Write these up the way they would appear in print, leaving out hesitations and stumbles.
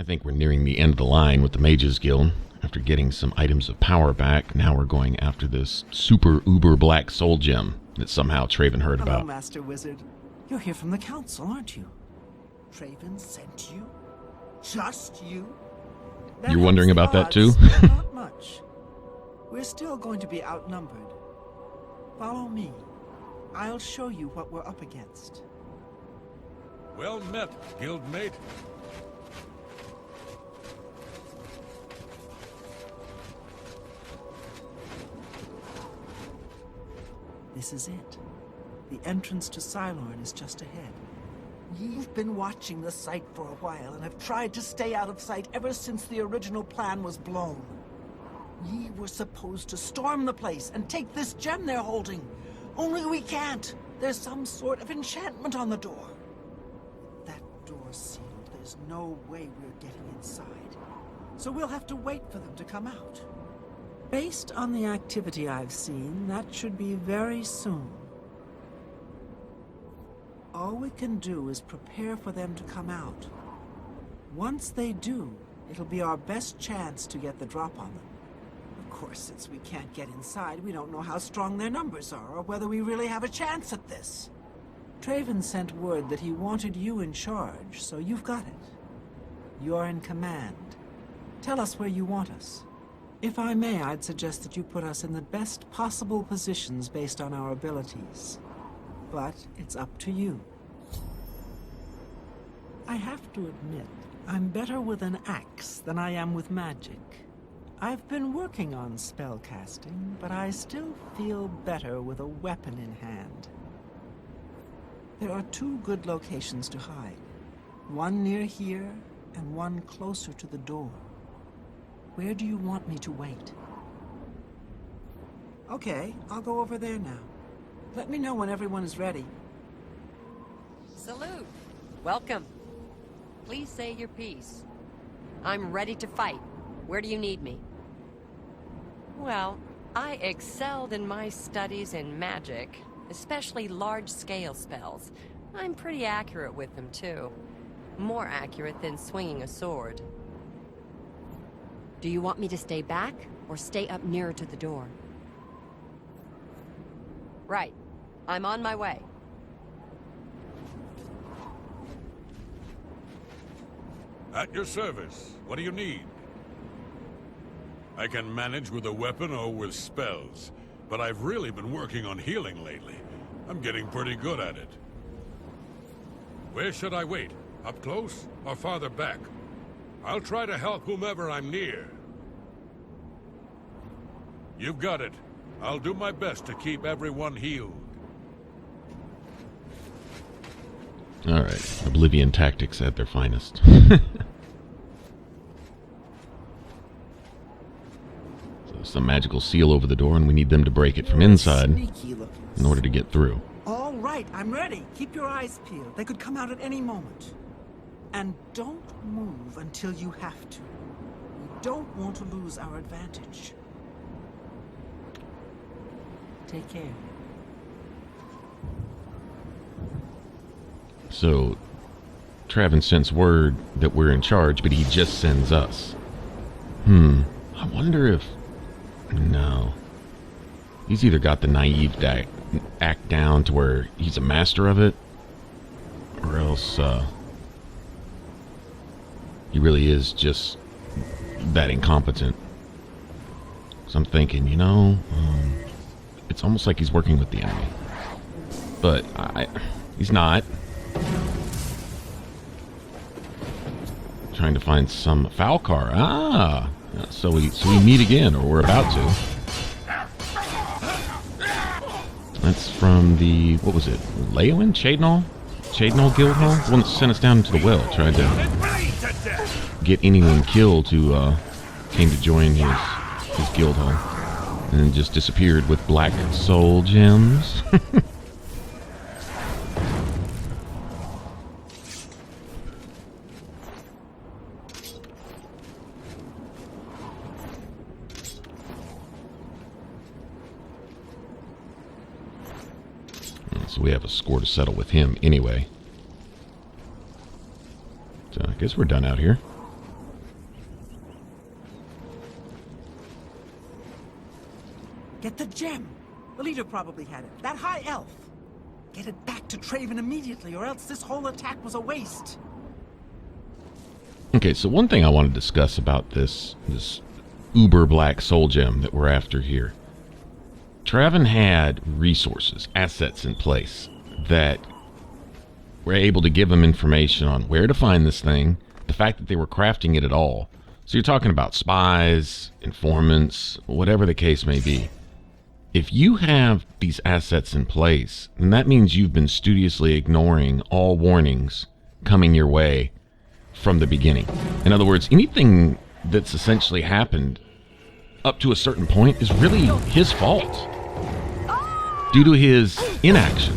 think we're nearing the end of the line with the Mages Guild. After getting some items of power back, now we're going after this super uber black soul gem that somehow Traven heard Hello, about. Master Wizard. You're here from the Council, aren't you? Traven sent you? Just you? You're wondering about that too? Not much. We're still going to be outnumbered. Follow me. I'll show you what we're up against. Well met, guildmate. This is it. The entrance to Cylorn is just ahead. You've been watching the site for a while and have tried to stay out of sight ever since the original plan was blown. We were supposed to storm the place and take this gem they're holding. Only we can't. There's some sort of enchantment on the door. That door's sealed. There's no way we're getting inside. So we'll have to wait for them to come out. Based on the activity I've seen, that should be very soon. All we can do is prepare for them to come out. Once they do, it'll be our best chance to get the drop on them. Of course, since we can't get inside, we don't know how strong their numbers are, or whether we really have a chance at this. Traven sent word that he wanted you in charge, so you've got it. You're in command. Tell us where you want us. If I may, I'd suggest that you put us in the best possible positions based on our abilities. But it's up to you. I have to admit, I'm better with an axe than I am with magic. I've been working on spellcasting, but I still feel better with a weapon in hand. There are two good locations to hide. One near here, and one closer to the door. Where do you want me to wait? Okay, I'll go over there now. Let me know when everyone is ready. Salute. Welcome. Please say your piece. I'm ready to fight. Where do you need me? Well, I excelled in my studies in magic, especially large-scale spells. I'm pretty accurate with them, too. More accurate than swinging a sword. Do you want me to stay back, or stay up nearer to the door? Right. I'm on my way. At your service. What do you need? I can manage with a weapon or with spells, but I've really been working on healing lately. I'm getting pretty good at it. Where should I wait? Up close or farther back? I'll try to help whomever I'm near. You've got it. I'll do my best to keep everyone healed. Alright, Oblivion tactics at their finest. So some magical seal over the door, and we need them to break it from inside in order to get through. All right, I'm ready. Keep your eyes peeled. They could come out at any moment. And don't move until you have to. We don't want to lose our advantage. Take care. So, Traven sends word that we're in charge, but he just sends us. I wonder if... No. He's either got the naive act down to where he's a master of it, or else, he really is just that incompetent. So I'm thinking, you know, it's almost like he's working with the enemy. But he's not. Trying to find some Falcor. Ah! So we meet again, or we're about to. That's from the, what was it? Leowin? Chadnall Guild Hall? The one that sent us down into the well. Tried to get anyone killed who came to join his guild hall. And then just disappeared with black soul gems. So we have a score to settle with him anyway. So I guess we're done out here. Get the gem. The leader probably had it. That high elf. Get it back to Traven immediately, or else this whole attack was a waste. Okay, so one thing I want to discuss about this uber black soul gem that we're after here. Traven had resources, assets in place that were able to give him information on where to find this thing, the fact that they were crafting it at all. So you're talking about spies, informants, whatever the case may be. If you have these assets in place, then that means you've been studiously ignoring all warnings coming your way from the beginning. In other words, anything that's essentially happened up to a certain point is really his fault due to his inaction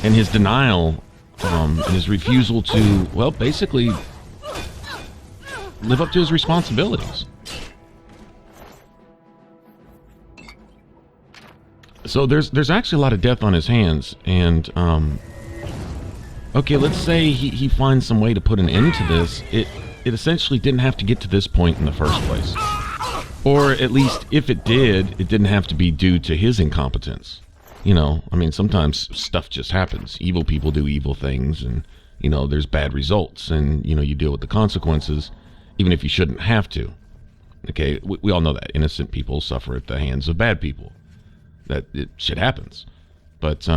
and his denial and his refusal to, well, basically live up to his responsibilities. So there's actually a lot of death on his hands, and okay, let's say he finds some way to put an end to this. It essentially didn't have to get to this point in the first place. Or at least if it did, it didn't have to be due to his incompetence. You know, I mean, sometimes stuff just happens. Evil people do evil things, and, you know, there's bad results, and, you know, you deal with the consequences, even if you shouldn't have to. Okay, we all know that. Innocent people suffer at the hands of bad people. That shit happens. But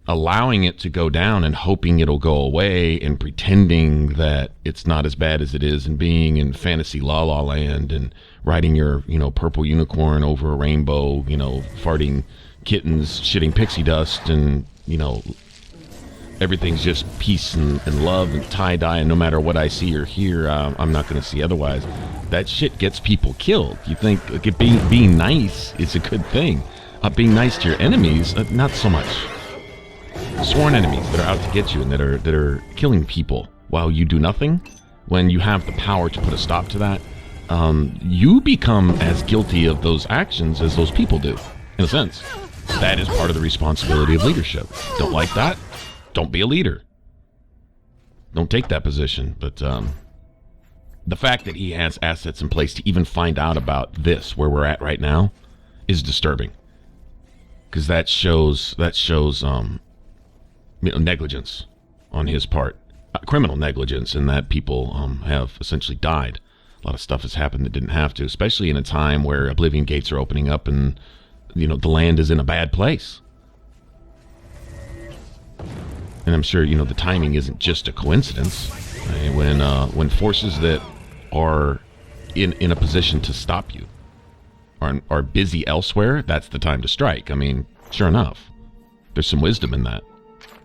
allowing it to go down and hoping it'll go away and pretending that it's not as bad as it is and being in fantasy la la land and riding your, you know, purple unicorn over a rainbow, you know, farting kittens, shitting pixie dust, and, you know, everything's just peace and love and tie-dye, and no matter what I see or hear, I'm not going to see otherwise. That shit gets people killed. You think like, being nice is a good thing. Being nice to your enemies, not so much. Sworn enemies that are out to get you and that are killing people while you do nothing, when you have the power to put a stop to that, you become as guilty of those actions as those people do, in a sense. That is part of the responsibility of leadership. Don't like that? Don't be a leader. Don't take that position. But the fact that he has assets in place to even find out about this, where we're at right now, is disturbing. Because that shows you know, negligence on his part, criminal negligence, in that people have essentially died. A lot of stuff has happened that didn't have to, especially in a time where Oblivion gates are opening up and, you know, the land is in a bad place. And I'm sure, you know, the timing isn't just a coincidence. Right? When forces that are in a position to stop you are busy elsewhere, that's the time to strike. I mean, sure enough, there's some wisdom in that.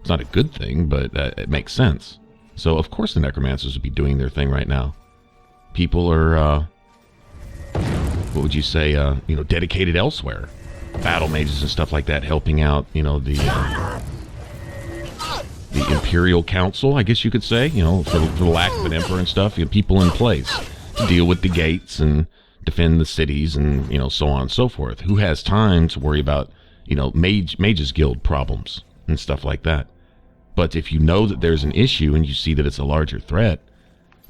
It's not a good thing, but it makes sense. So, of course, the necromancers would be doing their thing right now. People are, what would you say, you know, dedicated elsewhere. Battle mages and stuff like that, helping out, you know, the Imperial Council, I guess you could say, you know, for the lack of an emperor and stuff. You know, people in place to deal with the gates and defend the cities and, you know, so on and so forth. Who has time to worry about, you know, Mages Guild problems and stuff like that? But if you know that there's an issue and you see that it's a larger threat,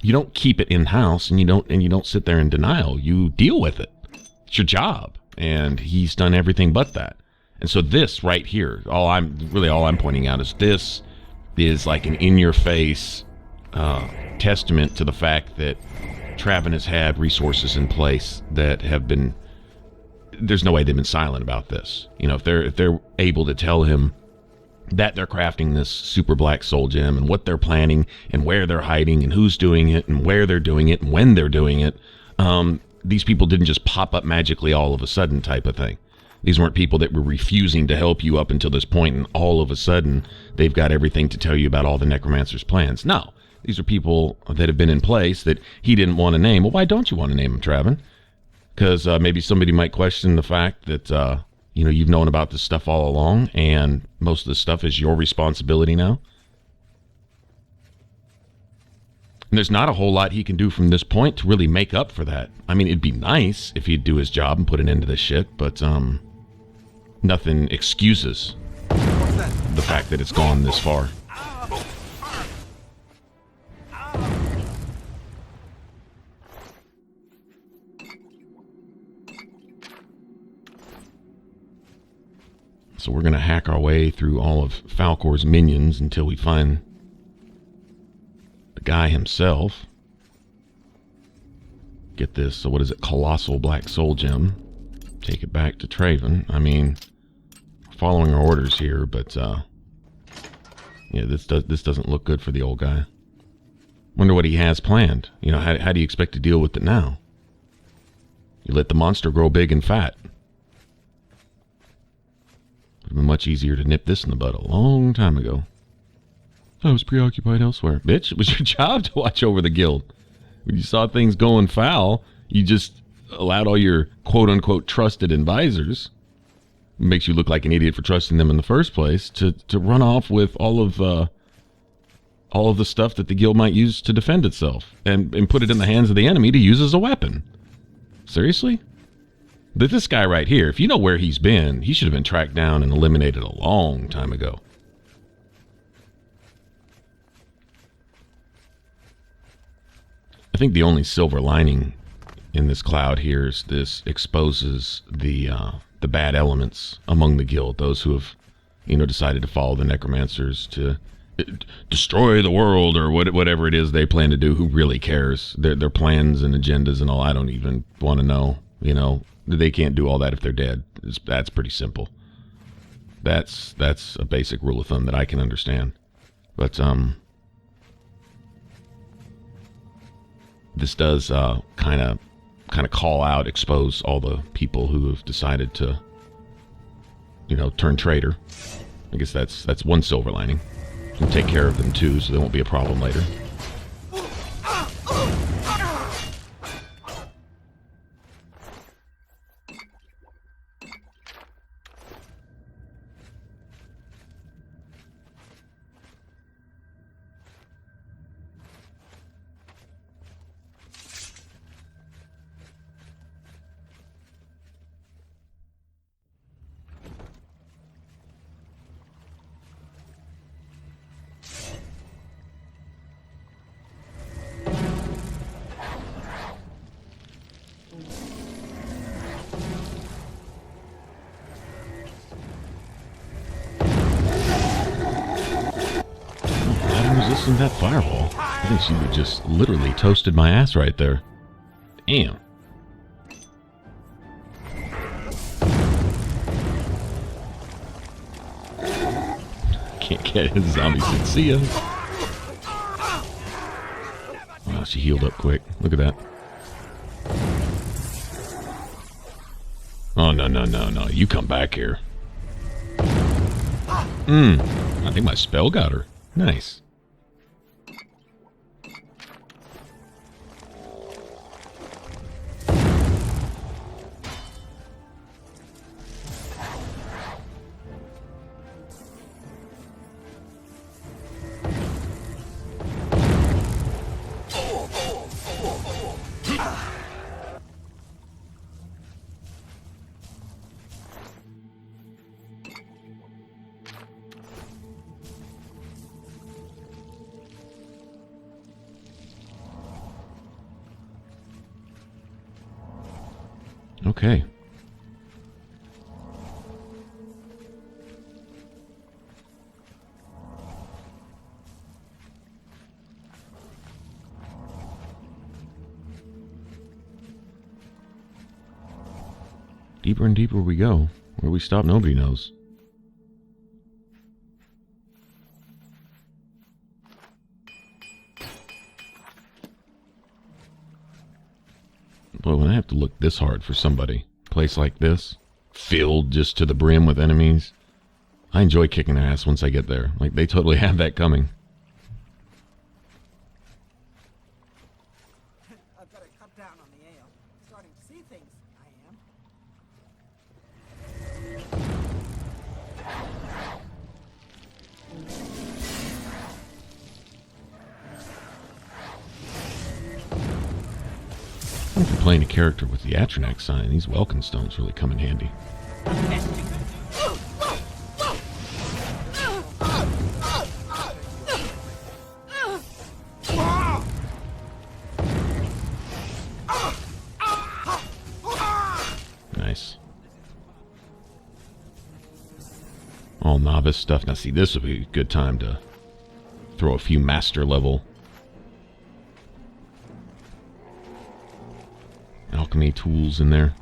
you don't keep it in-house and you don't sit there in denial. You deal with it. It's your job. And he's done everything but that. And so this right here, all I'm pointing out is this is like an in-your-face testament to the fact that Traven has had resources in place that have been, there's no way they've been silent about this. You know, if they're able to tell him that they're crafting this super black soul gem and what they're planning and where they're hiding and who's doing it and where they're doing it and when they're doing it, these people didn't just pop up magically all of a sudden type of thing. These weren't people that were refusing to help you up until this point and all of a sudden they've got everything to tell you about all the necromancer's plans. No. These are people that have been in place that he didn't want to name. Well, why don't you want to name them, Traven? Because maybe somebody might question the fact that, you know, you've known about this stuff all along, and most of this stuff is your responsibility now. And there's not a whole lot he can do from this point to really make up for that. I mean, it'd be nice if he'd do his job and put an end to this shit, but nothing excuses the fact that it's gone this far. So we're going to hack our way through all of Falcor's minions until we find the guy himself. Get this. So what is it? Colossal Black Soul Gem. Take it back to Traven. I mean, following our orders here, but yeah, this doesn't look good for the old guy. Wonder what he has planned. You know, how do you expect to deal with it now? You let the monster grow big and fat. Would have been much easier to nip this in the bud a long time ago. I was preoccupied elsewhere. Bitch, it was your job to watch over the guild. When you saw things going foul, you just allowed all your quote-unquote trusted advisors, makes you look like an idiot for trusting them in the first place, to run off with all of the stuff that the guild might use to defend itself, and put it in the hands of the enemy to use as a weapon. Seriously? But this guy right here, if you know where he's been, he should have been tracked down and eliminated a long time ago. I think the only silver lining in this cloud here is this exposes the bad elements among the guild, those who have, you know, decided to follow the necromancers to destroy the world or whatever it is they plan to do. Who really cares? Their plans and agendas and all, I don't even want to know. You know, they can't do all that if they're dead. That's pretty simple. That's a basic rule of thumb that I can understand. But this does kind of call out, expose all the people who have decided to, you know, turn traitor. I guess that's one silver lining. We'll take care of them too, so there won't be a problem later. That fireball. I think she would just literally toasted my ass right there. Damn. Can't get his zombies can see him. Wow, she healed up quick. Look at that. Oh, no. You come back here. I think my spell got her. Nice. Okay. Deeper and deeper we go. Where we stop, nobody knows. Boy, when I have to look this hard for somebody, a place like this, filled just to the brim with enemies, I enjoy kicking their ass once I get there. Like, they totally have that coming. I've got to cut down on the ale. Starting to see things, I am. If you're playing a character with the Atronax sign, these Welkin stones really come in handy. Nice. all novice stuff. Now see, this would be a good time to throw a few master level alchemy tools in there.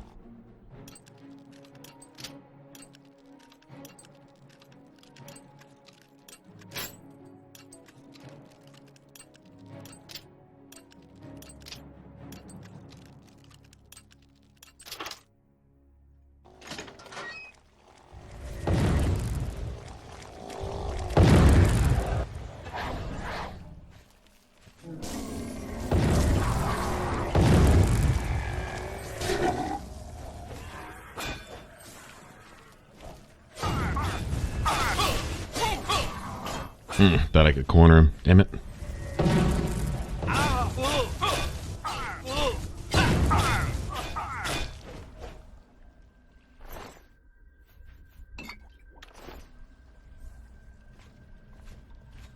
Thought I could corner him. Damn it.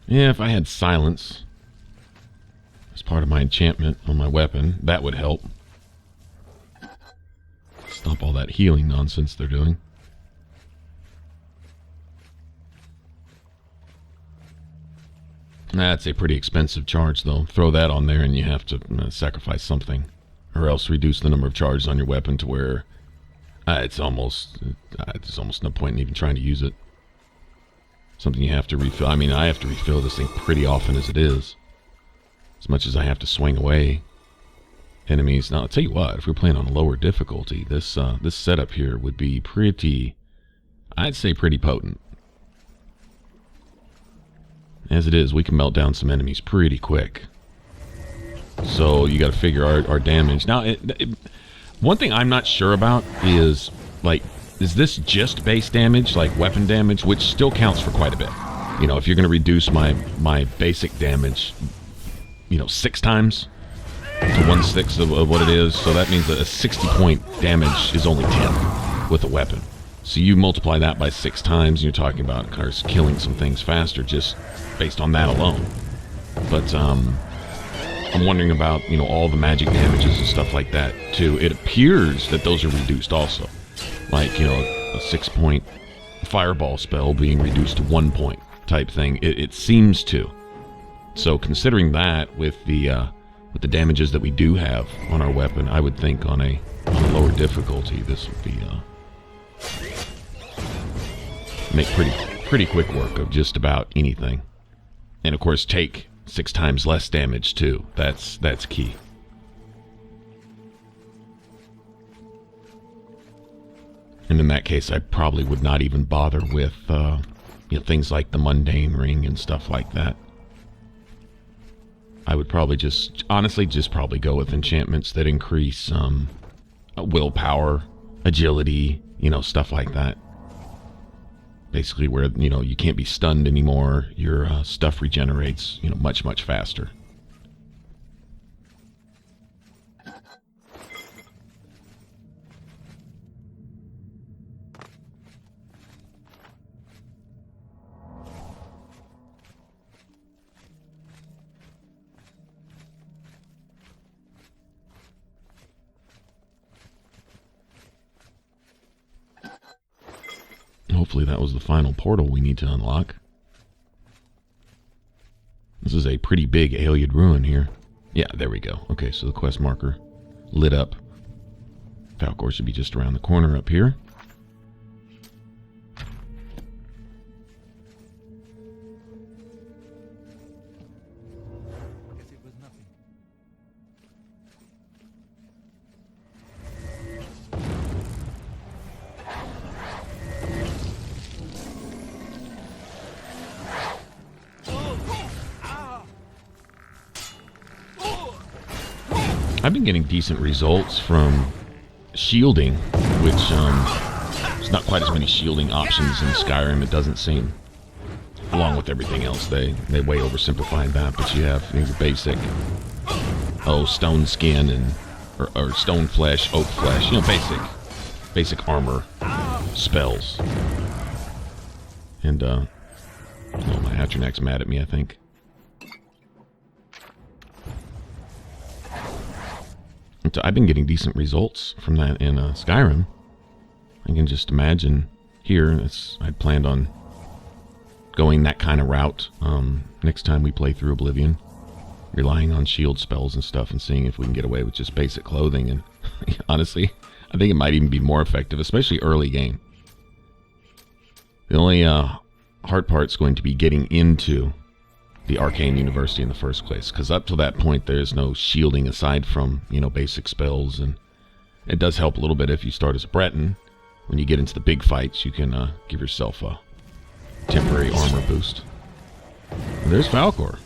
Yeah, if I had silence as part of my enchantment on my weapon, that would help. Stop all that healing nonsense they're doing. That's a pretty expensive charge, though. Throw that on there and you have to sacrifice something. Or else reduce the number of charges on your weapon to where it's almost no point in even trying to use it. Something you have to refill. I mean, I have to refill this thing pretty often as it is. As much as I have to swing away enemies. Now, I'll tell you what, if we're playing on a lower difficulty, this setup here would be pretty, I'd say pretty potent. As it is, we can melt down some enemies pretty quick. So you got to figure our damage. Now, one thing I'm not sure about is, like, is this just base damage, like weapon damage, which still counts for quite a bit? You know, if you're going to reduce my basic damage, 6 times to 1/6 of what it is, so that means that a 60-point damage is only 10 with a weapon. So you multiply that by 6 times, and you're talking about, of course, killing some things faster just based on that alone. But I'm wondering about, all the magic damages and stuff like that, too. It appears that those are reduced also. Like, a 6-point fireball spell being reduced to 1 point type thing. It seems to. So considering that with the damages that we do have on our weapon, I would think on a lower difficulty, this would be make pretty quick work of just about anything. And of course take 6 times less damage too. That's key. And in that case, I probably would not even bother with things like the mundane ring and stuff like that. I would probably honestly probably go with enchantments that increase willpower, agility, stuff like that. Basically where, you can't be stunned anymore. Your stuff regenerates, much, much faster. Hopefully that was the final portal we need to unlock. This is a pretty big Ayleid ruin here. Yeah, there we go. Okay, so the quest marker lit up. Falcor should be just around the corner up here. I've been getting decent results from shielding, which there's not quite as many shielding options in Skyrim, it doesn't seem. Along with everything else, they way oversimplified that, but you have your basic stone skin and or stone flesh, oak flesh, basic armor spells. And my Atronach's mad at me, I think. I've been getting decent results from that in Skyrim. I can just imagine here, I'd planned on going that kind of route next time we play through Oblivion. Relying on shield spells and stuff and seeing if we can get away with just basic clothing. And honestly, I think it might even be more effective, especially early game. The only hard part's going to be getting into the Arcane University in the first place, because up to that point there's no shielding aside from, you know, basic spells, and it does help a little bit if you start as a Breton. When you get into the big fights, you can give yourself a temporary armor boost. And there's Falcor.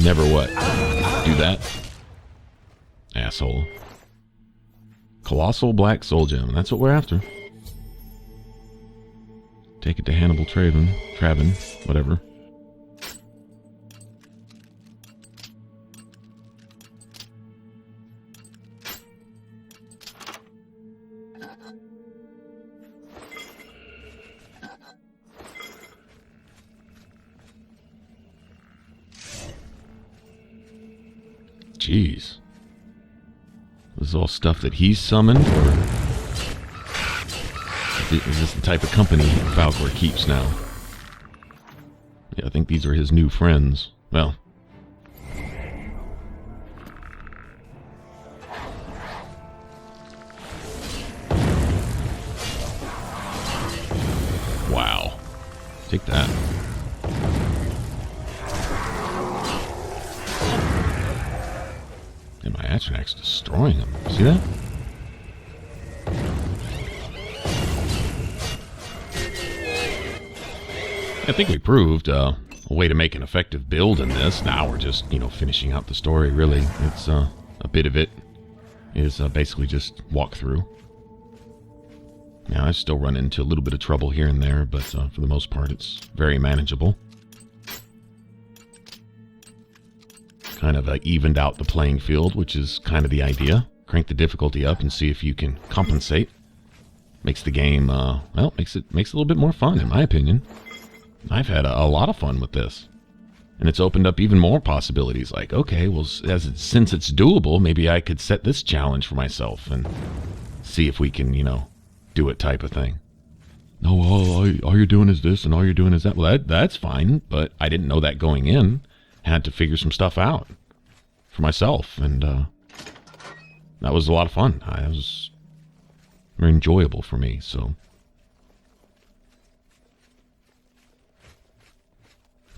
Never what? Do that? Asshole. Colossal Black Soul Gem. That's what we're after. Take it to Hannibal Traven, whatever. Jeez. This is all stuff that he's summoned, or is this the type of company Falcor keeps now? Yeah, I think these are his new friends. Well. Wow. Take that. And my Atronach's destroying him. See that? I think we proved a way to make an effective build in this. Now we're just, you know, finishing out the story, really. It's a bit of it is basically just walk through. Now, I still run into a little bit of trouble here and there, but for the most part, it's very manageable. Kind of evened out the playing field, which is kind of the idea. Crank the difficulty up and see if you can compensate. Makes the game, well, makes it a little bit more fun, in my opinion. I've had a lot of fun with this. And it's opened up even more possibilities. Like, okay, well, since it's doable, maybe I could set this challenge for myself and see if we can, you know, do it type of thing. No, all you're doing is this and all you're doing is that. Well, that's fine, but I didn't know that going in. Had to figure some stuff out for myself, and that was a lot of fun. It was very enjoyable for me, so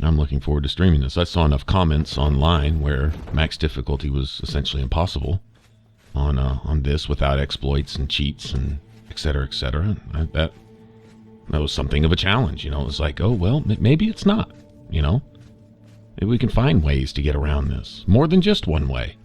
I'm looking forward to streaming this. I saw enough comments online where max difficulty was essentially impossible on this without exploits and cheats and etc. etc. That was something of a challenge, you know. It was like, oh well, maybe it's not, you know. Maybe we can find ways to get around this. More than just one way.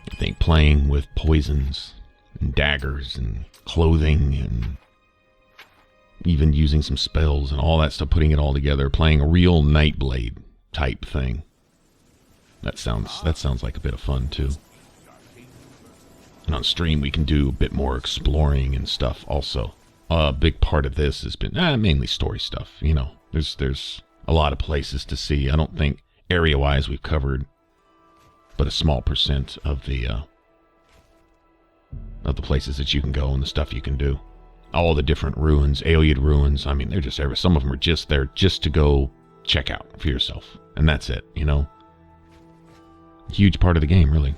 I think playing with poisons and daggers and clothing and even using some spells and all that stuff, putting it all together, playing a real Nightblade type thing. That sounds like a bit of fun too. And on stream we can do a bit more exploring and stuff also. A big part of this has been mainly story stuff, you know. There's a lot of places to see. I don't think area-wise we've covered but a small percent of the places that you can go and the stuff you can do. All the different ruins, Aeolid ruins, I mean, they're just everywhere. Some of them are just there just to go check out for yourself. And that's it, you know? Huge part of the game, really.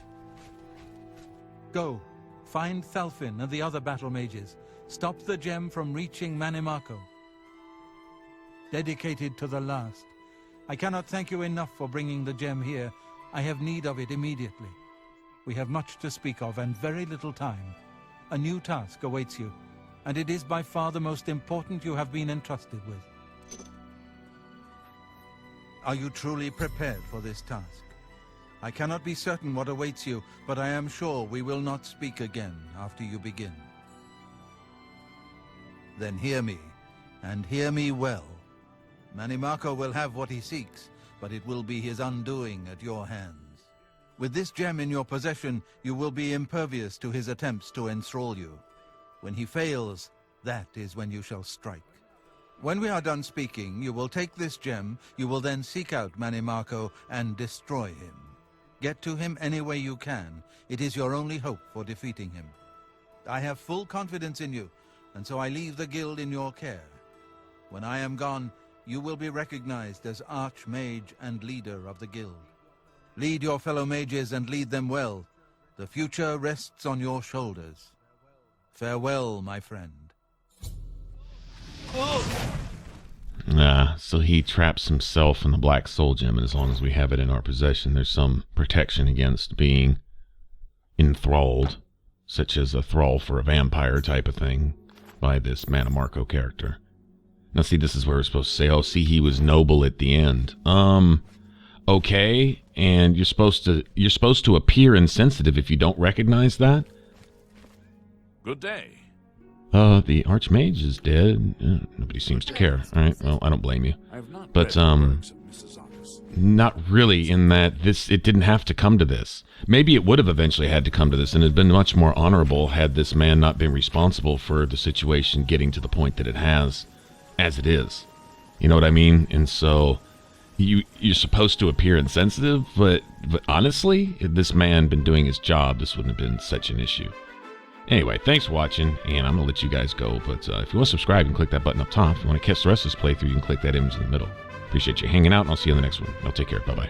Go. Find Thalfin and the other battle mages. Stop the gem from reaching Manimako. Dedicated to the last. I cannot thank you enough for bringing the gem here. I have need of it immediately. We have much to speak of and very little time. A new task awaits you, and it is by far the most important you have been entrusted with. Are you truly prepared for this task? I cannot be certain what awaits you, but I am sure we will not speak again after you begin. Then hear me, and hear me well. Manimako will have what he seeks, but it will be his undoing at your hands. With this gem in your possession, you will be impervious to his attempts to enthrall you. When he fails, that is when you shall strike. When we are done speaking, you will take this gem, you will then seek out Manny Marco and destroy him. Get to him any way you can. It is your only hope for defeating him. I have full confidence in you, and so I leave the guild in your care. When I am gone, you will be recognized as Archmage and leader of the guild. Lead your fellow mages and lead them well. The future rests on your shoulders. Farewell, my friend. So he traps himself in the Black Soul Gem, and as long as we have it in our possession, there's some protection against being enthralled, such as a thrall for a vampire type of thing, by this Manny Marco character. Now see, this is where we're supposed to say, oh, see, he was noble at the end. Okay, and you're supposed to appear insensitive if you don't recognize that? Good day. The Archmage is dead. Nobody seems to care. Alright, well, I don't blame you. But, not really, in that it didn't have to come to this. Maybe it would have eventually had to come to this, and it had been much more honorable had this man not been responsible for the situation getting to the point that it has, as it is. You know what I mean? And so, you're supposed to appear insensitive, but honestly, if this man had been doing his job, this wouldn't have been such an issue. Anyway, thanks for watching, and I'm going to let you guys go, but if you want to subscribe, you can click that button up top. If you want to catch the rest of this playthrough, you can click that image in the middle. Appreciate you hanging out, and I'll see you in the next one. Y'all take care. Bye-bye.